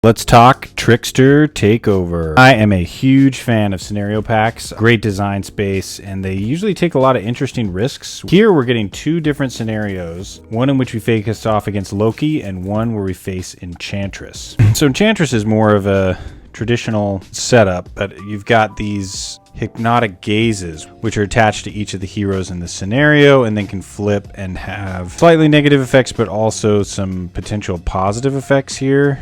Let's talk Trickster Takeover. I am a huge fan of scenario packs, great design space, and they usually take a lot of interesting risks. Here we're getting two different scenarios, one in which we face off against Loki and one where we face Enchantress. So Enchantress is more of a traditional setup, but you've got these hypnotic gazes which are attached to each of the heroes in the scenario and then can flip and have slightly negative effects but also some potential positive effects here.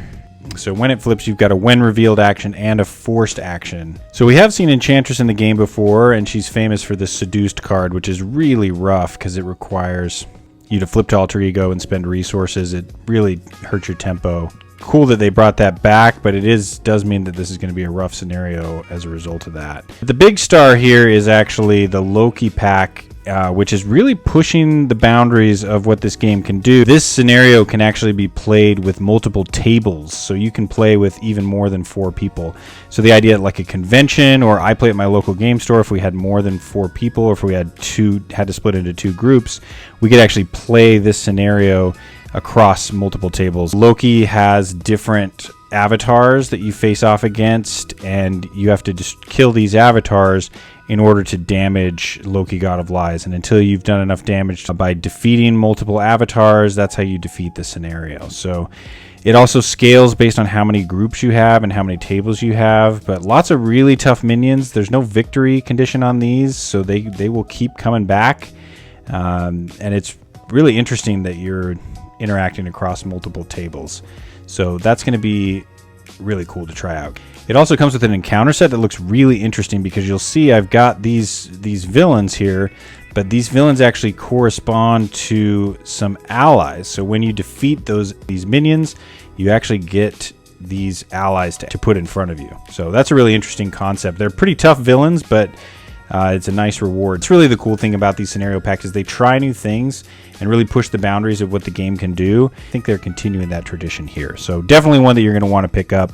So when it flips, you've got a when revealed action and a forced action. So we have seen Enchantress in the game before, and she's famous for this Seduced card, which is really rough because it requires you to flip to alter ego and spend resources. It really hurts your tempo. Cool that they brought that back, but it does mean that this is going to be a rough scenario as a result of that. The big star here is actually the Loki pack, which is really pushing the boundaries of what this game can do. This scenario can actually be played with multiple tables, so you can play with even more than 4 people. So the idea like a convention, or I play at my local game store, if we had more than 4 people, or if we had to split into 2 groups, we could actually play this scenario across multiple tables. Loki has different avatars that you face off against, and you have to just kill these avatars in order to damage Loki, God of Lies. And until you've done enough damage by defeating multiple avatars, that's how you defeat the scenario. So it also scales based on how many groups you have and how many tables you have, but lots of really tough minions. There's no victory condition on these, so they will keep coming back. And it's really interesting that you're interacting across multiple tables. So that's going to be really cool to try out. It also comes with an encounter set that looks really interesting because you'll see I've got these villains here, but these villains actually correspond to some allies. So when you defeat these minions, you actually get these allies to put in front of you. So that's a really interesting concept. They're pretty tough villains, but it's a nice reward. It's really the cool thing about these scenario packs is they try new things and really push the boundaries of what the game can do. I think they're continuing that tradition here. So definitely one that you're going to want to pick up.